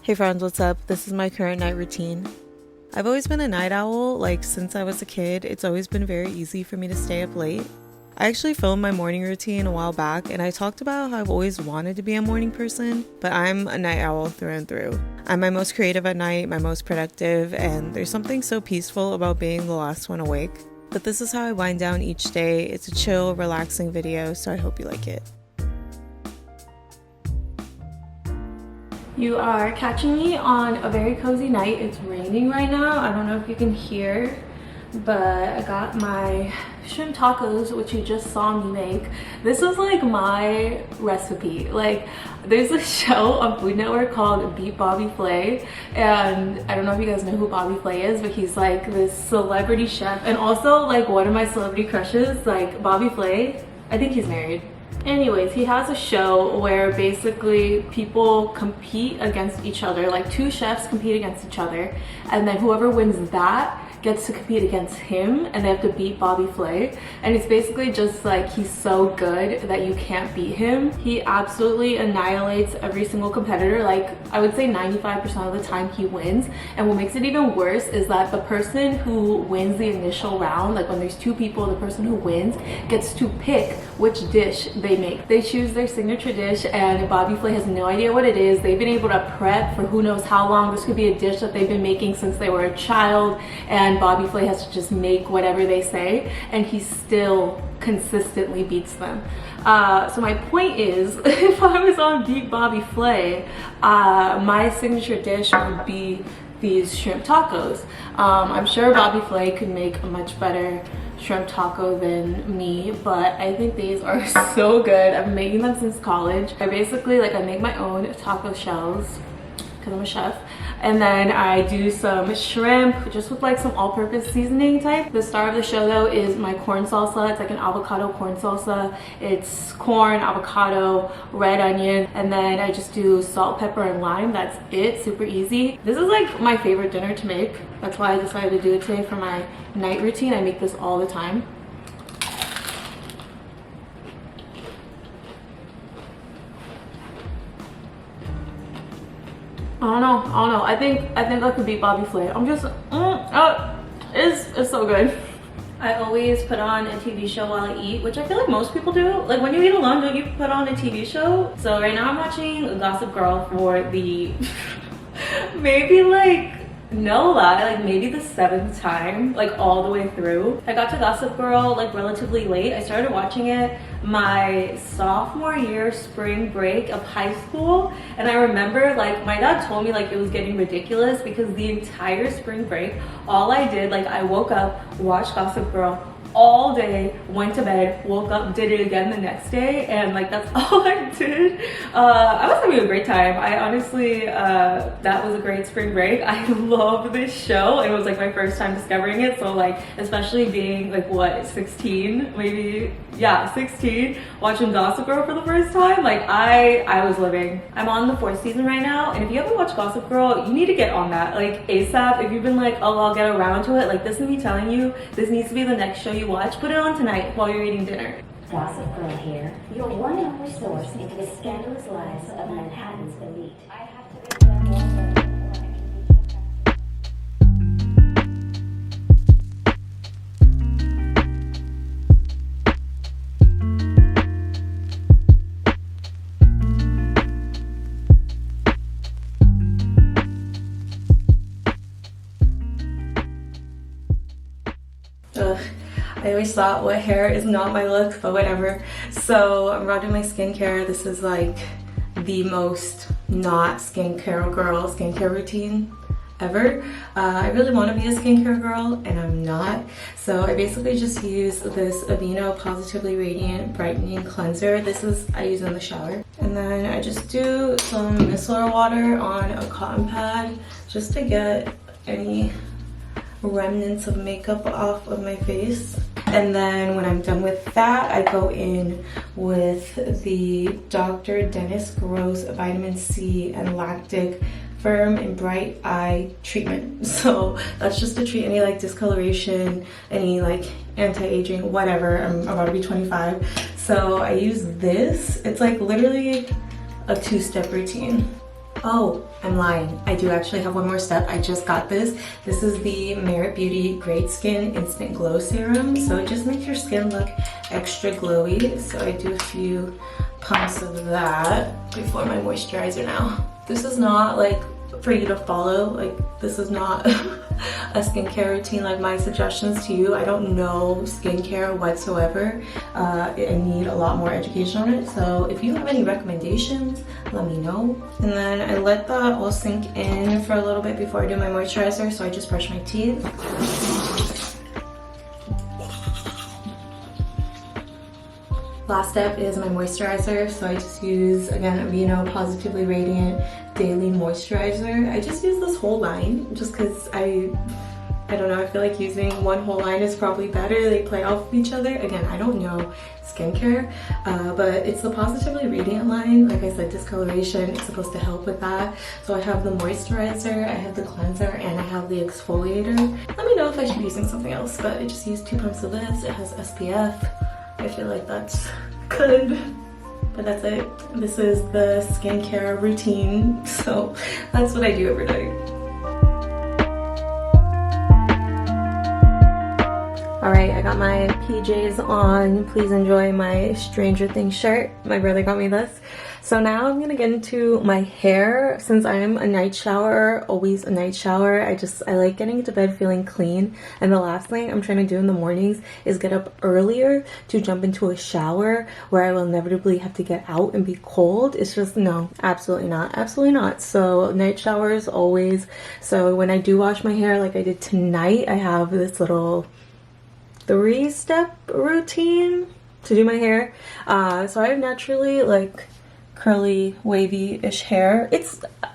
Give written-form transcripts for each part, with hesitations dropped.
Hey friends, what's up? This is my current night routine. I've always been a night owl, like since I was a kid. It's always been very easy for me to stay up late. I actually filmed my morning routine a while back and I talked about how I've always wanted to be a morning person, but I'm a night owl through and through. I'm my most creative at night, my most productive, and there's something so peaceful about being the last one awake. But this is how I wind down each day. It's a chill, relaxing video, so I hope you like it. You are catching me on a very cozy night. It's raining right now. I don't know if you can hear, but I got my shrimp tacos, which you just saw me make. This was like my recipe. Like, there's a show on Food Network called Beat Bobby Flay, and I don't know if you guys know who Bobby Flay is, but he's like this celebrity chef, and also like one of my celebrity crushes, like Bobby Flay. I think he's married. Anyways, he has a show where basically people compete against each other, like two chefs compete against each other, and then whoever wins that gets to compete against him, and they have to beat Bobby Flay. And it's basically just like, he's so good that you can't beat him. He absolutely annihilates every single competitor. Like, I would say 95% of the time he wins. And what makes it even worse is that the person who wins the initial round, like when there's two people, the person who wins gets to pick which dish they make. They choose their signature dish, and Bobby Flay has no idea what it is. They've been able to prep for who knows how long. This could be a dish that they've been making since they were a child, and Bobby Flay has to just make whatever they say, and he still consistently beats them. So my point is, if I was on Beat Bobby Flay, my signature dish would be these shrimp tacos. I'm sure Bobby Flay could make a much better shrimp taco than me, but I think these are so good. I've been making them since college. I basically, like, I make my own taco shells because I'm a chef, and then I do some shrimp just with like some all-purpose seasoning type. The star of the show though is my corn salsa. It's like an avocado corn salsa. It's corn, avocado, red onion, and then I just do salt, pepper, and lime. That's it. Super easy. This is like my favorite dinner to make. That's why I decided to do it today for my night routine. I make this all the time. I don't know. I think I could beat Bobby Flay. I'm just, it's so good. I always put on a TV show while I eat, which I feel like most people do. Like, when you eat alone, don't you put on a TV show? So right now I'm watching Gossip Girl for the maybe like, no lie, like maybe the 7th time, like all the way through. I got to Gossip Girl like relatively late. I started watching it my sophomore year spring break of high school, and I remember like my dad told me like it was getting ridiculous because the entire spring break, all I did, like I woke up, watched Gossip Girl all day, went to bed, woke up, did it again the next day, and like that's all I did. I was having a great time. I honestly, that was a great spring break. I love this show. It was like my first time discovering it, so like, especially being like, what, 16 maybe? Yeah, 16, watching Gossip Girl for the first time, like I was living. I'm on the 4th season right now, and if you haven't watched Gossip Girl, you need to get on that, like ASAP. If you've been like, oh, I'll get around to it, like this is me telling you, this needs to be the next show you watch. Put it on tonight while you're eating dinner. Gossip Girl here, your one-hour source into the scandalous lives of Manhattan's elite. I have to be I always thought wet hair is not my look, but whatever. So I'm rocking my skincare. This is like the most not skincare girl skincare routine ever. I really want to be a skincare girl, and I'm not. So I basically just use this Aveeno Positively Radiant Brightening Cleanser. This is, I use in the shower. And then I just do some micellar water on a cotton pad just to get any remnants of makeup off of my face. And then when I'm done with that, I go in with the Dr. Dennis Gross Vitamin C and Lactic Firm and Bright Eye Treatment. So that's just to treat any like discoloration, any like anti-aging, whatever. I'm about to be 25. So I use this. It's like literally a 2-step routine. Oh, I'm lying. I do actually have one more step. I just got this. This is the Merit Beauty Great Skin Instant Glow Serum. So it just makes your skin look extra glowy. So I do a few pumps of that before my moisturizer now. This is not like for you to follow. Like, this is not a skincare routine like my suggestions to you. I don't know skincare whatsoever. I need a lot more education on it. So if you have any recommendations, let me know. And then I let that all sink in for a little bit before I do my moisturizer. So I just brush my teeth. Last step is my moisturizer. So I just use, again, Aveeno Positively Radiant Daily Moisturizer. I just use this whole line just because I don't know, I feel like using one whole line is probably better. They play off of each other. Again, I don't know skincare, but it's the Positively Radiant line. Like I said, discoloration, it's supposed to help with that. So I have the moisturizer, I have the cleanser, and I have the exfoliator. Let me know if I should be using something else, but I just used 2 pumps of this. It has SPF. I feel like that's good. But that's it. This is the skincare routine. So that's what I do every day. All right, I got my PJs on. Please enjoy my Stranger Things shirt. My brother got me this. So now I'm gonna get into my hair. Since I'm a night shower, always a night shower, I like getting into bed feeling clean. And the last thing I'm trying to do in the mornings is get up earlier to jump into a shower where I will inevitably have to get out and be cold. It's just, no, absolutely not, absolutely not. So night showers always. So when I do wash my hair like I did tonight, I have this little 3-step routine to do my hair. So I have naturally like curly, wavy-ish hair.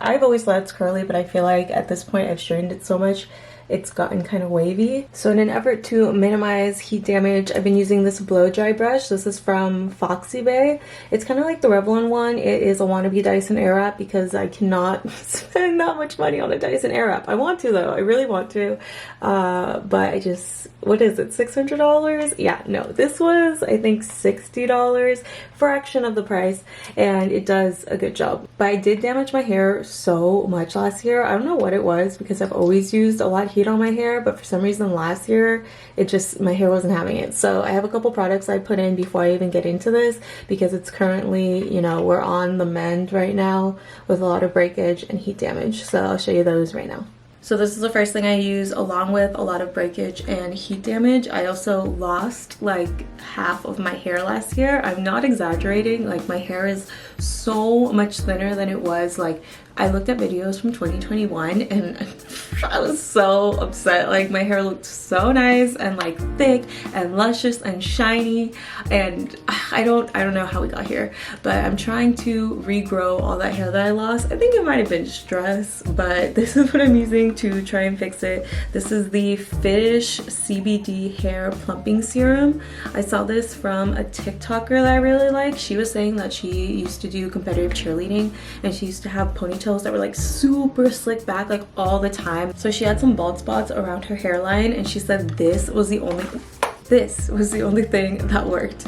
I've always thought it's curly, but I feel like at this point I've straightened it so much it's gotten kind of wavy. So in an effort to minimize heat damage, I've been using this blow dry brush. This is from Foxy Bay. It's kind of like the Revlon one. It is a wannabe Dyson Airwrap because I cannot spend that much money on a Dyson Airwrap. I want to though, I really want to, but I just, what is it, $600? Yeah, no, this was I think $60, fraction of the price, and it does a good job. But I did damage my hair so much last year. I don't know what it was because I've always used a lot of heat on my hair, but for some reason last year it just, my hair wasn't having it. So I have a couple products I put in before I even get into this because it's currently, you know, we're on the mend right now with a lot of breakage and heat damage. So I'll show you those right now. So this is the first thing I use along with a lot of breakage and heat damage. I also lost like half of my hair last year. I'm not exaggerating, like my hair is so much thinner than it was. Like I looked at videos from 2021 and I was so upset. Like my hair looked so nice and like thick and luscious and shiny, and I don't know how we got here, but I'm trying to regrow all that hair that I lost. I think it might have been stress, but this is what I'm using to try and fix it. This is the Fittish CBD hair plumping serum. I saw this from a TikToker that I really like. She was saying that she used to do competitive cheerleading and she used to have ponytails that were like super slick back like all the time. So she had some bald spots around her hairline and she said this was the only thing that worked.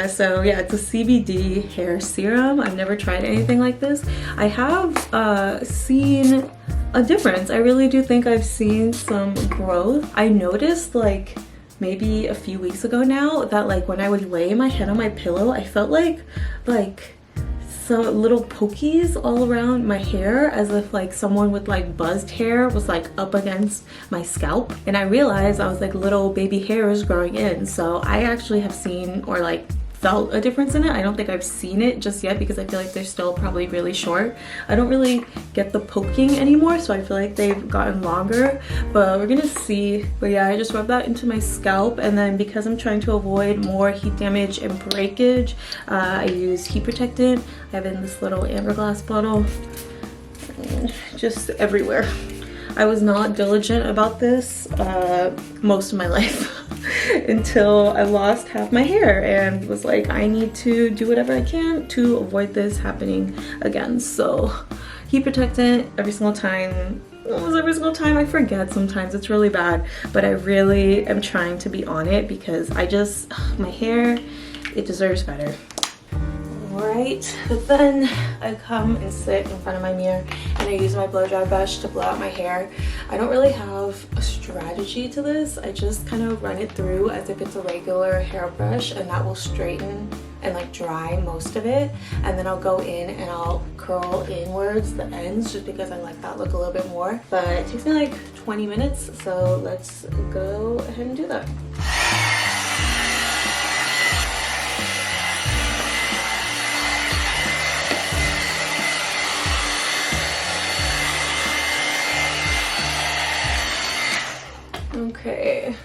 So yeah, it's a CBD hair serum. I've never tried anything like this. I have seen a difference. I really do think I've seen some growth. I noticed like maybe a few weeks ago now that like when I would lay my head on my pillow, I felt like some little pokies all around my hair, as if like someone with like buzzed hair was like up against my scalp, and I realized I was like little baby hairs growing in. So I actually have seen or like felt a difference in it. I don't think I've seen it just yet because I feel like they're still probably really short. I don't really get the poking anymore, so I feel like they've gotten longer, but we're gonna see. But yeah, I just rubbed that into my scalp, and then because I'm trying to avoid more heat damage and breakage, I use heat protectant. I have it in this little amber glass bottle, just everywhere. I was not diligent about this most of my life until I lost half my hair and was like, I need to do whatever I can to avoid this happening again. So heat protectant every single time. Almost every single time. I forget sometimes, it's really bad, but I really am trying to be on it because I just, my hair, it deserves better. Alright, night. But then I come and sit in front of my mirror and I use my blow dry brush to blow out my hair. I don't really have a strategy to this. I just kind of run it through as if it's a regular hairbrush, and that will straighten and like dry most of it. And then I'll go in and I'll curl inwards the ends just because I like that look a little bit more. But it takes me like 20 minutes, so let's go ahead and do that. Okay,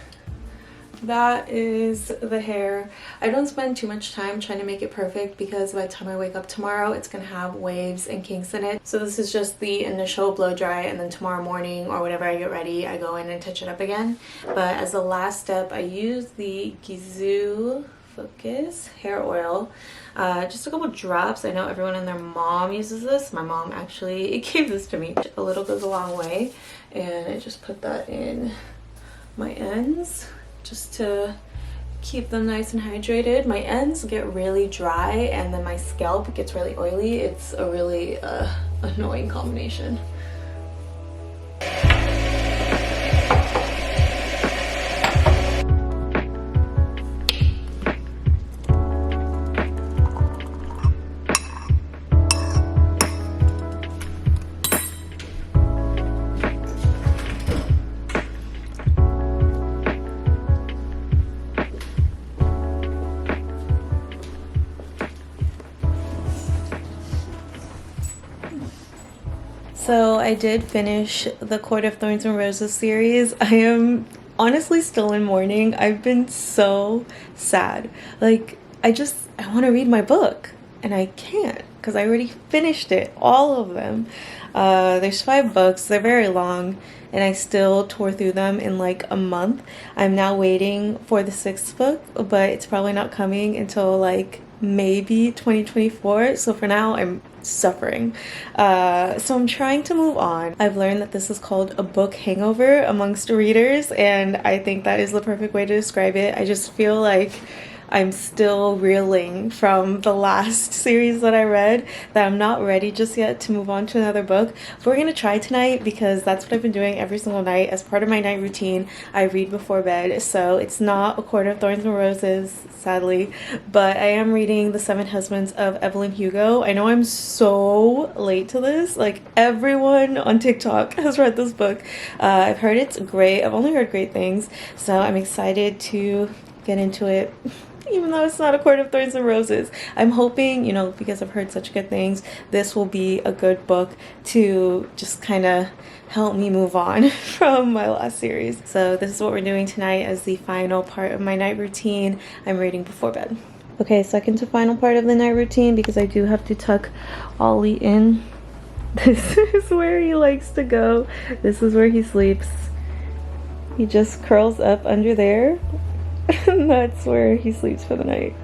that is the hair. I don't spend too much time trying to make it perfect because by the time I wake up tomorrow, it's gonna have waves and kinks in it. So this is just the initial blow dry, and then tomorrow morning or whenever I get ready, I go in and touch it up again. But as the last step, I use the Gisou Focus hair oil. Just a couple drops. I know everyone and their mom uses this. My mom actually gave this to me. A little goes a long way, and I just put that in my ends just to keep them nice and hydrated. My ends get really dry and then my scalp gets really oily. It's a really annoying combination. So I did finish the Court of Thorns and Roses series. I am honestly still in mourning. I've been so sad. Like, I want to read my book and I can't because I already finished it, all of them. There's 5 books, they're very long, and I still tore through them in like a month. I'm now waiting for the 6th book, but it's probably not coming until like maybe 2024. So for now I'm suffering. So I'm trying to move on. I've learned that this is called a book hangover amongst readers, and I think that is the perfect way to describe it. I just feel like I'm still reeling from the last series that I read, that I'm not ready just yet to move on to another book. But we're gonna try tonight because that's what I've been doing every single night. As part of my night routine, I read before bed. So it's not A Court of Thorns and Roses, sadly, but I am reading The 7 Husbands of Evelyn Hugo. I know I'm so late to this. Like, everyone on TikTok has read this book. I've heard it's great. I've only heard great things, so I'm excited to get into it. Even though it's not A Court of Thorns and Roses, I'm hoping, you know, because I've heard such good things, this will be a good book to just kind of help me move on from my last series. So this is what we're doing tonight as the final part of my night routine. I'm reading before bed. Okay, second to final part of the night routine, because I do have to tuck Ollie in. This is where he likes to go. This is where he sleeps. He just curls up under there. And that's where he sleeps for the night.